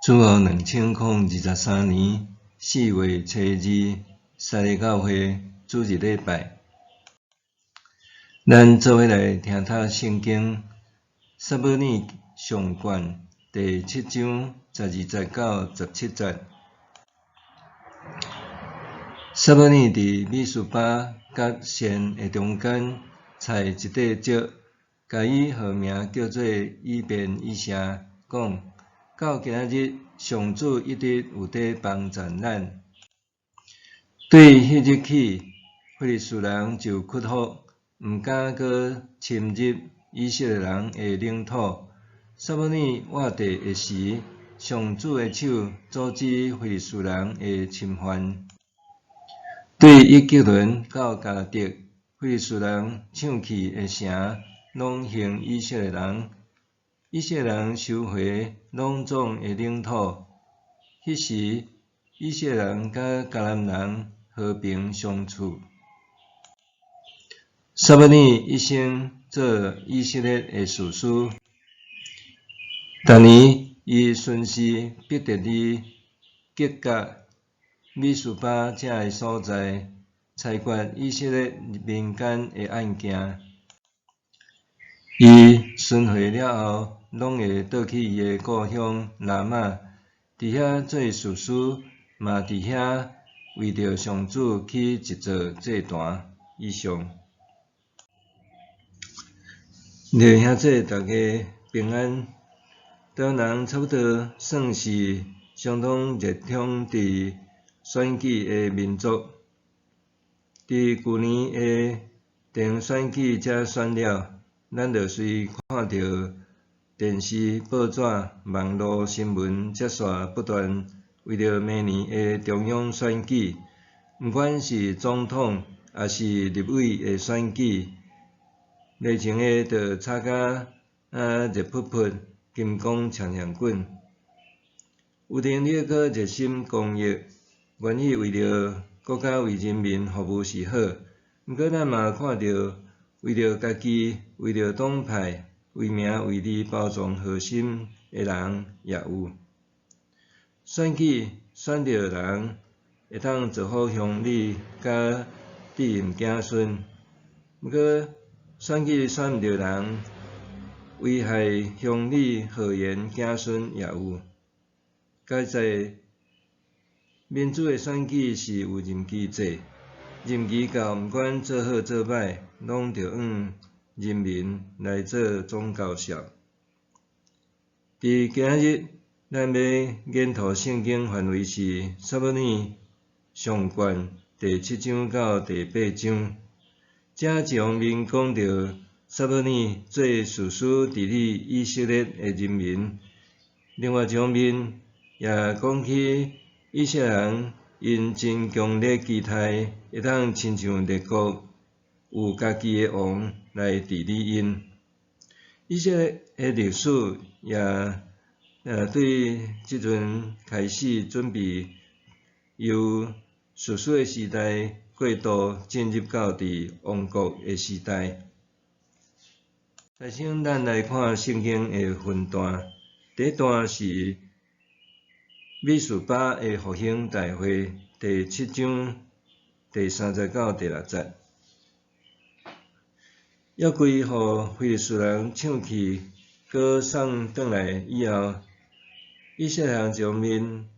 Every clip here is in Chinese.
主后2023年4月初2，沙利教会主日礼拜，咱做伙来听读圣经撒母耳上卷第7章12节到17节。撒母耳伫米斯巴甲线的中间采一块石，甲伊号名叫做以便以谢，讲：到今仔日，上主一直有在帮助咱。对迄日起，非利士人就屈服，毋敢阁侵入以色列人的领土。撒母耳活地的时，上主的手阻止非利士人的侵犯。对伊吉伦到迦特，非利士人抢去的城，拢还以色列人。以色列人收回拢总的领土。迄时，以色列人甲迦南人和平相处。撒母耳一生做以色列的士师，逐年伊巡视伯特利、吉甲、米斯巴这个所在，裁决以色列民间的案件。伊巡回了后，拢会倒去伊的故乡拉玛，伫遐做士师，嘛伫遐为着上主去一座祭坛。以上，弟兄姊大家平安。台湾人差不多算是相当热衷伫选举的民族。伫旧年的电选举才选了，咱就随看到电视、报纸、网络新闻接线不断为着明年的中央选举，毋管是总统也是立委的选举，热情的就炒甲热扑扑，金光闪闪滚。有的你阁热心公益，愿意为着国家为人民服务是好，毋过咱嘛看到为着家己、为着党派、为名为利包装好心的人也有。选举选着人，会当做好乡里甲责任子孙，毋过选举选毋着人，危害乡里和颜子孙也有。该在民主的选举是有任期制，任期到，毋管做好做歹，拢着往人民来做总交涉。伫今仔日，咱要研读圣经范围是撒母耳上卷第7章到第8章。这一方面讲到撒母耳做士师治理以色列的人民，另外一方面也讲起以色列人因真强烈期待会当亲像列国有家己的王来治理因。以色列的历史也对即阵开始准备由士师的时代过渡进入到伫王国的时代。首先，咱来看圣经的分段。第一段是米斯巴的复兴大会，第7章第3节到第6节。约柜互非利士人抢去，搁送转来以后，以色列人一方面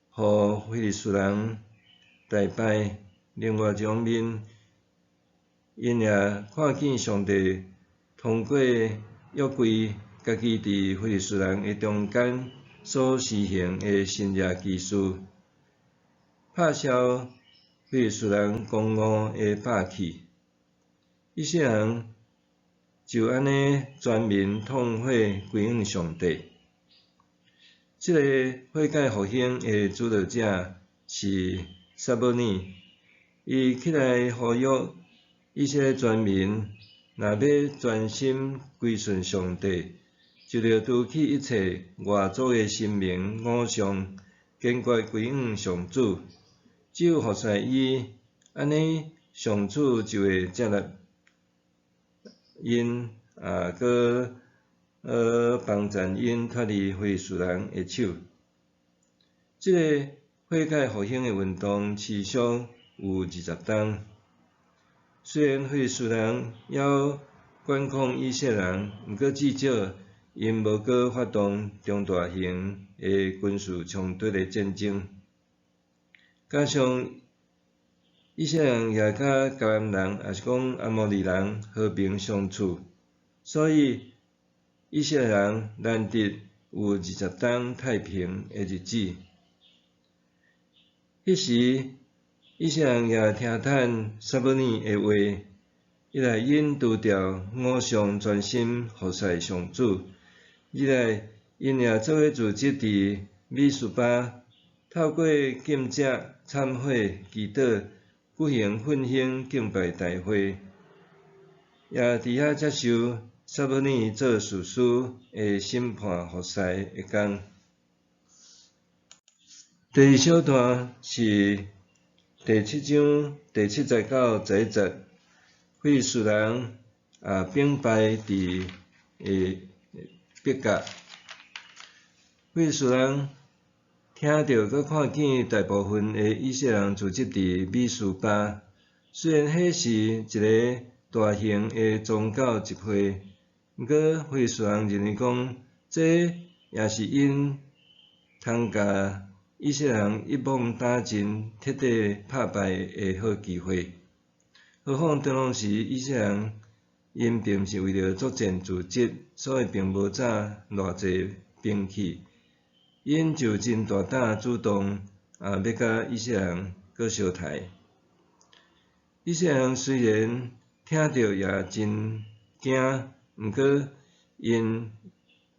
互非利士人大败，另外一方面，因也看见上帝通过约柜，家己伫非利士人的中间所施行的神业奇事，拍消非利士人狂傲的霸气。以色列人就安尼全面痛悔归向上帝。这个悔改复兴的主导者是撒母耳，伊起来呼吁以色列全民，若要专心归顺上帝，就着除去一切外族的神明偶像，坚决归向上主。只有服侍伊，安尼上主就会接纳因，搁帮助因脱离非利士人的手。这个血解复兴的运动持续有20冬。虽然费斯人要管控以色列人，毋过至少因无搁发动中大型的军事冲突的战争。加上以色列人也甲迦南人，也是讲阿摩利人和平相处，所以以色列人难得有20冬太平的日子。迄时，以色列人也听叹撒母耳的话，一来因除掉偶像专心服侍上主，二来因也做伙组织伫米斯巴，透过禁食、忏悔、祈祷，举行奋兴敬拜大会，也伫遐接受撒母耳做士师的审判服侍的工。第二小段是第7章第7节到11节，费斯人兵败伫别甲。费斯人听到佮看见大部分的以色列人组织伫米斯巴，虽然迄是一个大型的宗教集会，毋过费斯人认为讲，这也是因通甲以色列人一网打尽、彻底拍败的好机会。何况当拢时以色列人因并毋是为了作战自治，所以并无早偌济兵器，因就真大胆主动要甲以色列人搁相杀。以色列人虽然听到也真惊，毋过因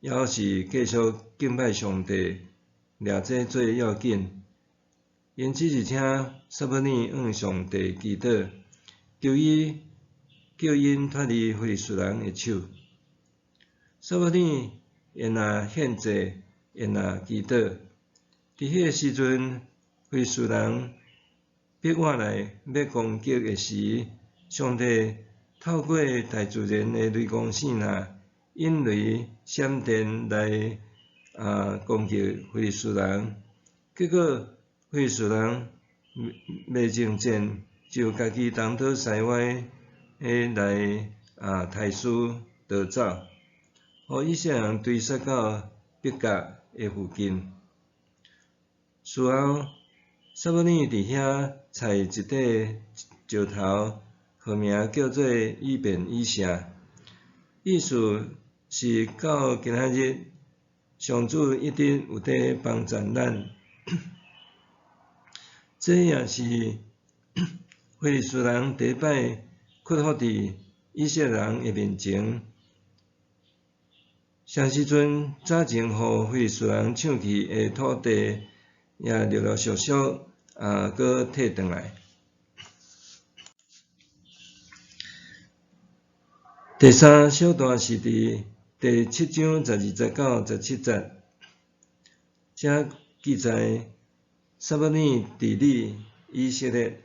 还是继续敬拜上帝。掠这最要紧，因只是请撒母耳向上帝祈祷，叫因脱离非利士人的手。撒母耳因若献祭，因若祈祷，伫迄个时阵，非利士人逼我来要攻击的时，上帝透过大自然的雷公闪呐、引雷、闪电来攻击非利士人，结果非利士人未征战，就家己东倒西歪来刣输逃走，互以色列人追杀到别甲的附近。事后，撒母耳伫遐采一块石头，号名叫做以便以谢，意思是到今仔日。上主一直有在帮助咱，这也是非利士人第一摆屈服伫以色列人的面前。啥时阵早前互非利士人抢去的土地，也陆陆续续搁摕转来。第三小段是伫第7章12节到17节，遮记载撒母耳治理以色列。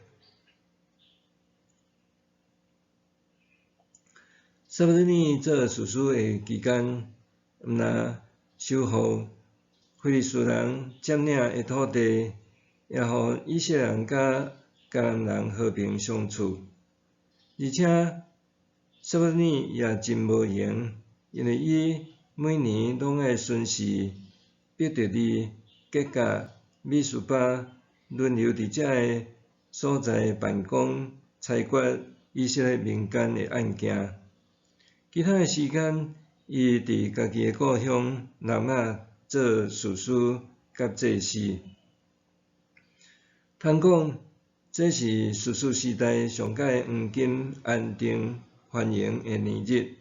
撒母耳做士师的期间，毋但守护非利士人占领的土地，也互以色列人甲迦南人和平相处，而且撒母耳也真无闲。因为伊每年拢爱巡视伯特利、吉甲、米斯巴，轮流伫遮个所在办公，裁决以色列民间的案件。其他的时间，伊伫家己的故乡南亚做士师甲祭司。通讲，这是士师时代上界黄金、安定、繁荣的年日。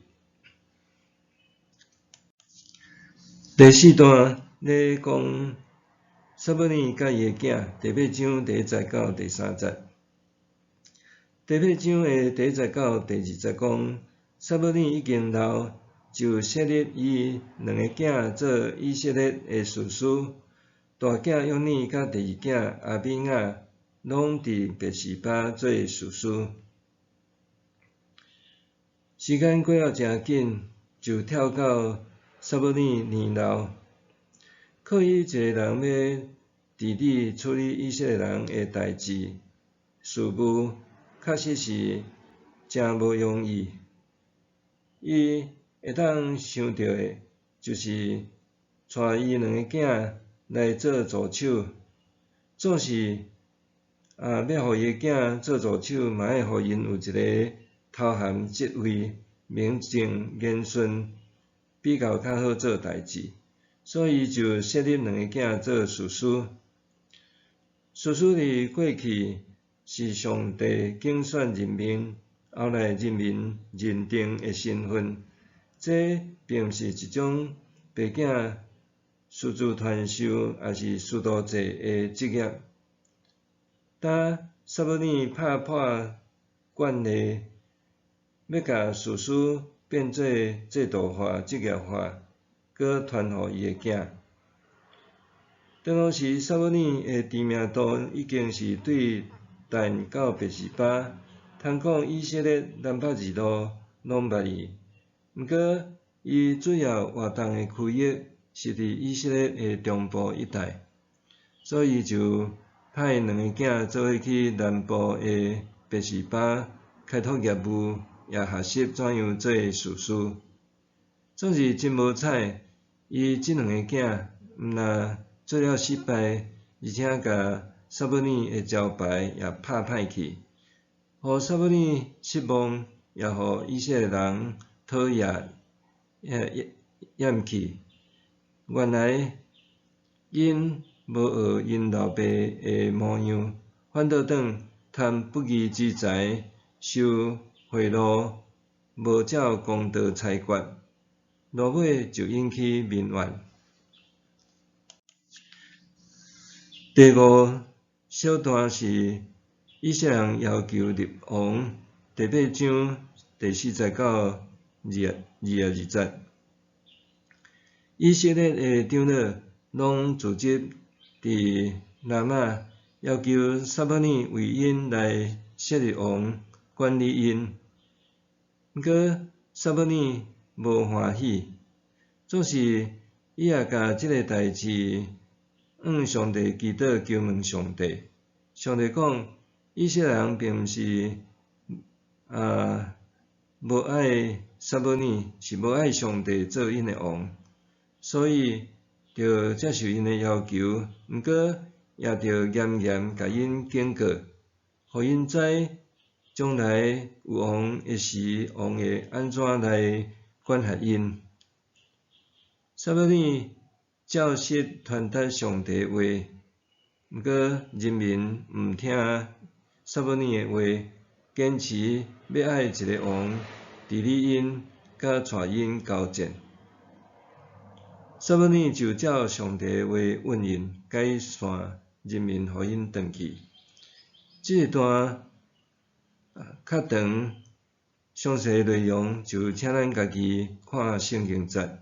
第4段咧讲撒母耳甲伊的囝，第8章第1节到第3节。第8章的第1节到第2节讲，撒母耳已经老，就设立伊2个囝做以色列的士师。大囝约尼甲第2囝阿比亚拢伫别是巴做士师。时间过了诚紧，就跳到撒母耳年老，靠伊一个人要治理处理以色列人的代志事务，确实是真无容易。伊会当想到的，就是带伊两个囝来做助手，总是要互伊囝做助手，嘛要互因有一个头衔职位，名正言顺，比较较好做代志。所以就设立两个囝做士师。士师伫过去是上帝竞选人民，后来人民认定的身份。这并毋是一种爸囝师资传授，也是师徒制的职业。当撒母耳拍破惯例，要甲士师变做制度化、职业化，搁传互伊的囝。当当时撒母耳的知名度已经是对但到别是巴，通讲以色列南北二路拢捌伊。毋过，伊主要活动的区域是伫以色列的中部一带，所以就派两个囝做伙去南部的别是巴开拓业务，也学习怎样做士师。总是真无彩，伊即两个囝毋但做了失败，而且甲撒母耳的招牌也拍歹去，互撒母耳失望，也互以色列人讨厌厌弃。原来因无学因老爸的模样，反倒转贪不义之财，收贿赂，无照公道裁决，落尾就引起民怨。第五小段是以色列人要求立王，第8章第49到20节。以色列的长老拢聚集伫拉玛，要求撒母耳为因来设立王，管理因。毋过撒母耳无欢喜，总是伊也甲即个代志向上帝祈祷求问上帝。上帝讲，以色列人并毋是无爱撒母耳，是无爱上帝做因的王。所以，着接受因的要求，毋过也着严严甲因警告，互因知将来有王的时，王会安怎来管辖因。撒母耳照实传达上帝的话，毋过人民毋听撒母耳的话，坚持要爱一个王治理因，甲带因交战。撒母耳就照上帝的话运用，改善人民，互因转去。这一段较长，详细内容就请咱家己看圣经节。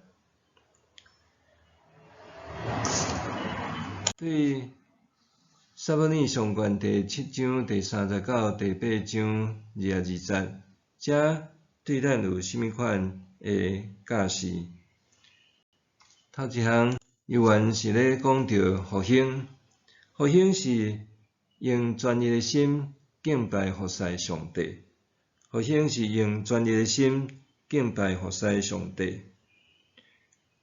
对撒母耳上卷第7章第30到第8章22节，这对咱有甚物款的教示？头一项，犹原是咧讲到复兴，复兴是用专一的心敬拜服侍上帝。复兴是用专一的心敬拜服侍上帝。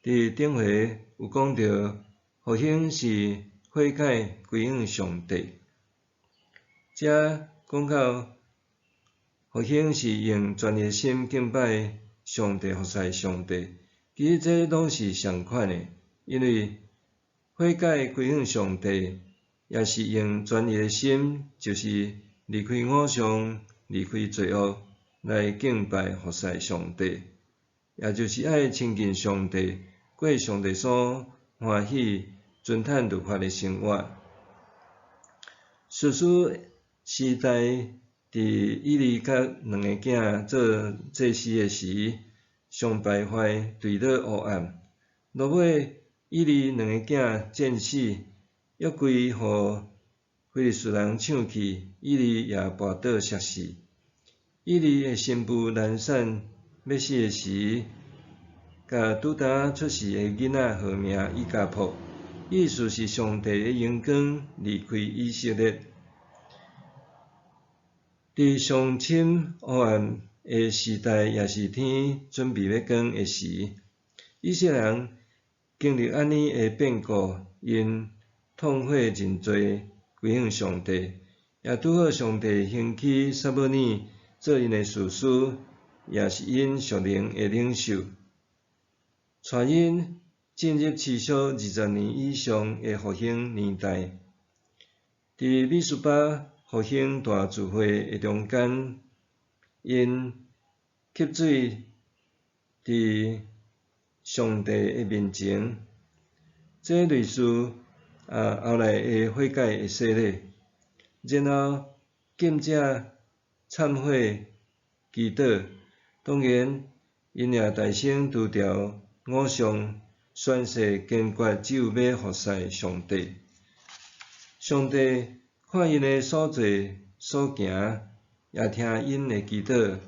伫顶回有讲到，复兴是悔改归向上帝。这讲到复兴是用专一的心敬拜上帝服侍上帝。其实这拢是相款的，因为悔改归向上帝，也是用专一的心，就是离开偶像、离开罪恶，来敬拜服侍上帝，也就是爱亲近上帝，过上帝所欢喜、遵坦律法的生活。士师时代伫以利甲两个囝做祭司的时，上败坏，坠落黑暗。落尾，以利两个囝战死，约柜互非利士人抢去，以利也跋倒摔死。以利的新妇兰散要死的时，甲拄搭出世的囡仔号名以加卜。意思是上帝的阳光离开以色列。伫上深黑暗的时代，也是天准备要光的时，以色列人经历安尼的变故，因痛悔认罪，归向上帝，也拄好上帝兴起撒母耳做因的士师，也是因属灵的领袖，带因进入持续20年以上的复兴年代。伫米斯巴复兴大聚会的中间，因吸水伫上帝的面前，这类似后来的悔改的洗礼，然后禁止忏悔祈祷。当然，因也大声除掉偶像，宣誓坚决只有要服侍上帝。上帝看因的所做所行，也听因的祈祷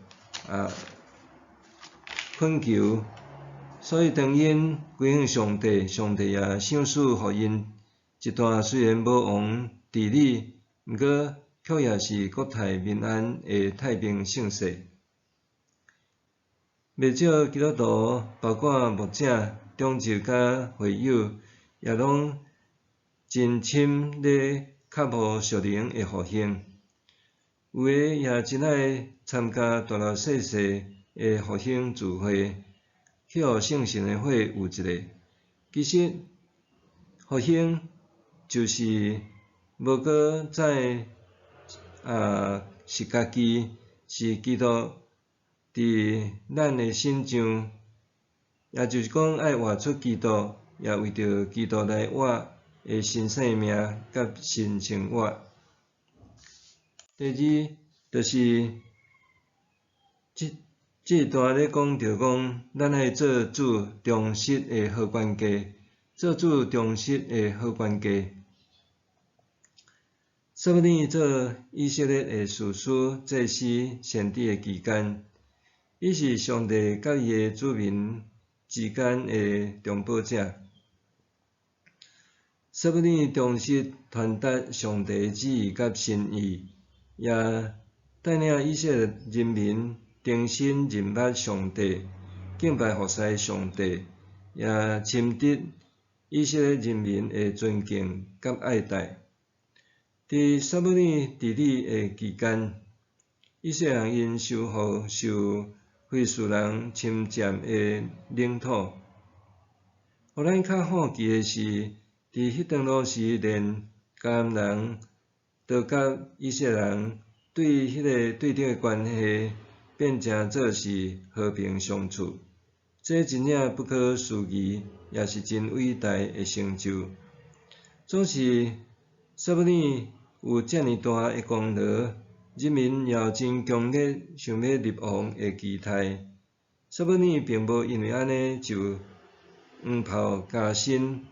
恳求，所以当因归向上帝，上帝也赏赐互因一段虽然无王治理，毋过却也是国泰民安的太平盛世。不少基督徒，包括牧者、长执甲会友，也拢真深咧脚步属灵的复兴。有诶也真爱参加大大小小的复兴聚会，去互圣神的火有一个。其实复兴就是无搁再是家己，是基督伫咱的心上，也就是讲爱活出基督，也为着基督来活的新生命甲新生活。第二，就是这段咧讲着讲，咱爱做主忠实的好管家，做主忠实的好管家。撒母耳做以色列的士师、祭司、先知的期间，伊是上帝甲伊的子民之间的中保者。撒母耳忠实传达上帝的旨意甲心意，也带领以色列人民重新认捌上帝，敬拜服侍上帝，也深得以色列人民的尊敬甲爱戴。伫撒母耳治理的期间，以色列人因收复受非士人侵占的领土。互咱较好奇的是，伫迄段落时，连迦南人都甲以色列人对迄个对等的关系变成做是和平相处，这真正不可思议，也是真伟大的成就。总是撒母耳有遮尔大的功劳，人民也真强烈想要立王的期待。撒母耳并无因为安尼就黄袍加身，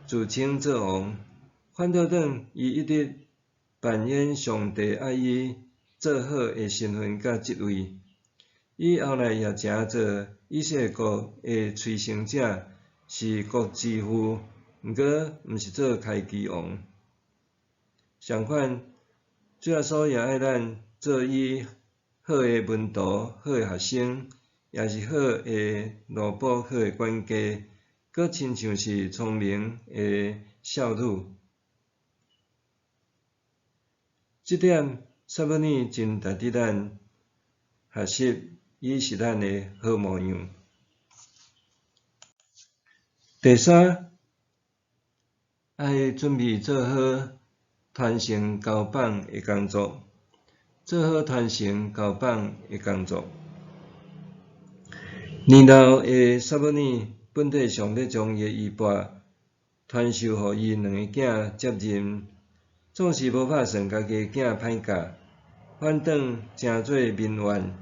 自称做王，反倒等伊一直扮演上帝爱伊做好的身份甲职位。伊后来也诚做以色列国的催生者，是国之父，毋过毋是做开基王。相反，主耶稣也爱咱做伊好的门徒、好的学生，也是好的奴仆、好的管家，阁亲像是聪明的少女。这点撒母耳真值得咱学习，伊是咱的好模样。第三，爱准备做好传承交棒的工作，做好传承交棒的工作。年老的撒母耳本体上要将伊的衣钵传授互伊两个囝接任，总是无打算家己囝歹教，反倒成做民怨，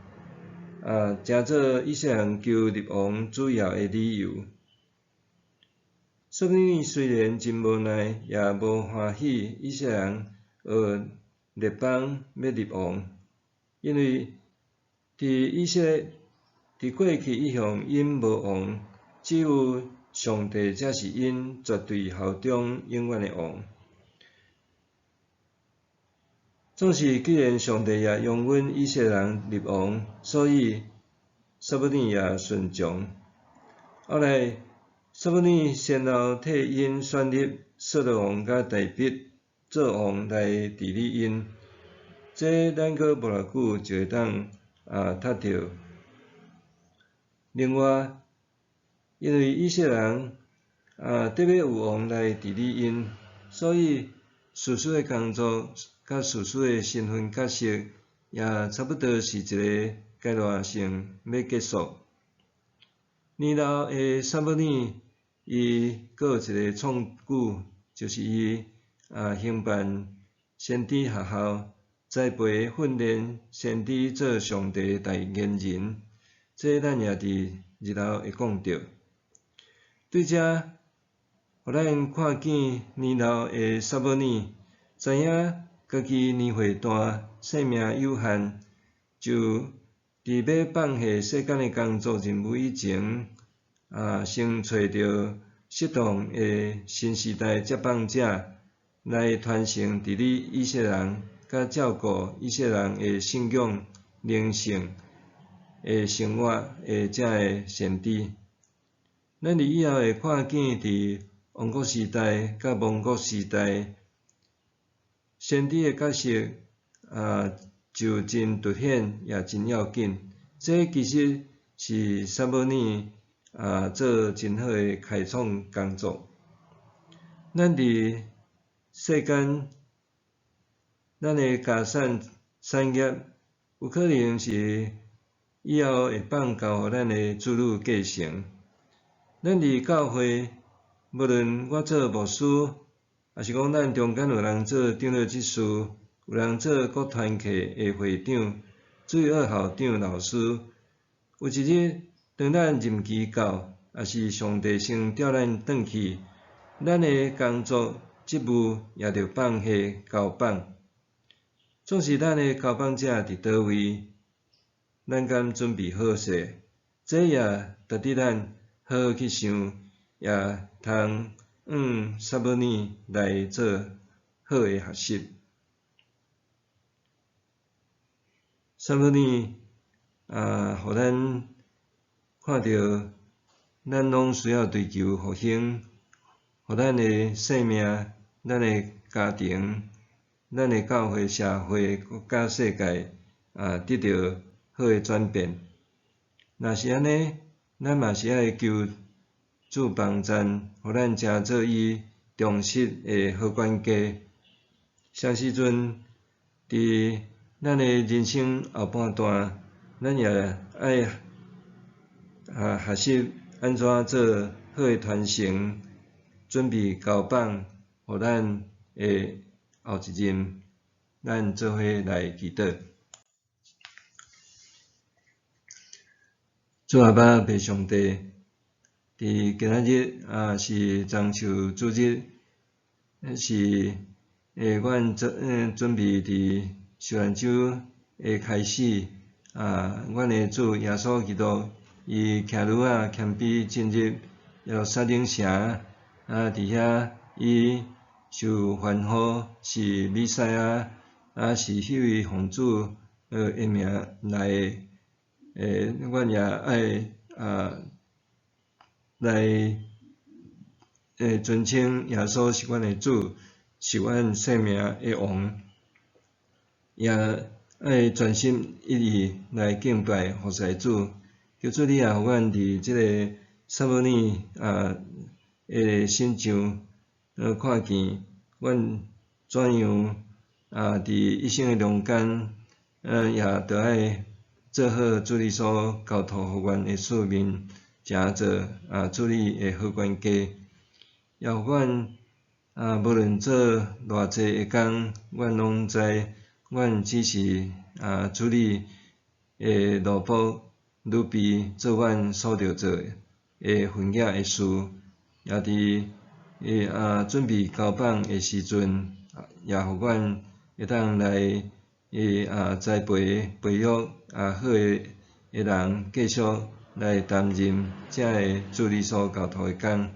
成做以色列人求立王主要的理由。撒母耳虽然真无奈，也无欢喜以色列人学列邦要立王，因为伫以色列伫过去一向因无王，只有上帝才是因绝对效忠永远的王。总是既然上帝也容阮以色列人立王，所以撒母耳也顺从。后来撒母耳先后替因选立扫罗王甲大卫做王来治理因，这咱阁无偌久就会当读到。另外，因为以色列人特别有王来治理因，所以士师的工作甲士师的身份角色也差不多是一个阶段性要结束。年老的撒母耳，伊阁有一个创举，就是伊兴办先知学校，栽培训练先知做上帝的代言人。这咱也伫日后会讲到。对遮，互咱看见年老的撒母耳，知影家己年岁大，生命有限，就伫要放下世间的工作任务以前，先找着适当的新时代接棒者来传承治理以色列人，甲照顾以色列人的信仰、灵性的生活的遮个先知。咱伫以后会看见伫王国时代甲亡国时代，先知的角色就真凸显，也真要紧。这其实是撒母耳做真好的开创工作。咱伫世间，咱的家产业有可能是以后会放交互咱的子女继承。咱伫教会，无论我做牧师，还是讲咱中间有人做长老执事，有人做各团契的会长、主要校长、老师，有一日当咱任期到，也是上帝先调咱转去，咱的工作职务也着放下交棒。总是咱的交棒者伫倒位，咱敢准备好势？这也值得咱好好去想，也通撒母耳来做好的学习。撒母耳互咱看到，咱拢需要追求复兴，互咱的生命、咱的家庭、咱的教会、社会、国家、世界得到好的转变。若是安尼，咱嘛是爱求主帮赞，互咱成做伊重视的好管家。啥时阵伫咱的人生后半段，咱也爱学习安怎做好的传承，准备交棒，互咱的后一任，咱做伙来祈祷。主阿爸，爸上帝，伫今仔日是中秋主日，是阮准备伫受难周的开始，阮的主耶稣基督，伊徛伫谦卑进入耶路撒冷城，伫遐伊受欢呼，是弥赛亚，是迄位奉主的名来阮也爱来尊称耶稣是阮的主，是阮生命的王，也爱全心一意来敬拜服侍主。求主你也互阮伫即个撒母耳的身上看见阮怎样伫一生的中间也着爱做好主你所交托互阮的使命，诚做主你的好管家，也互阮无论做偌济的工，阮拢知阮只是主你的奴仆，女婢做阮所着做的分野的事，也伫准备交棒的时阵，也互阮会当来栽培培育好的人，继续来担任这个助理所教徒的工。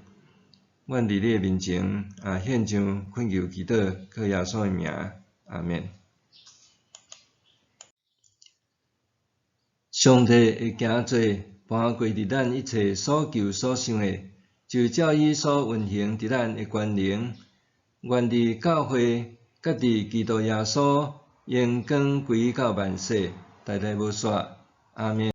阮伫你的面前献上恳求祈祷，靠耶稣的名，阿免。上帝会行做，伴过伫咱一切所求所想的，就照伊所运行伫咱的权能，愿伫教会，甲伫基督耶稣，荣光归到万世，代代无煞，阿免。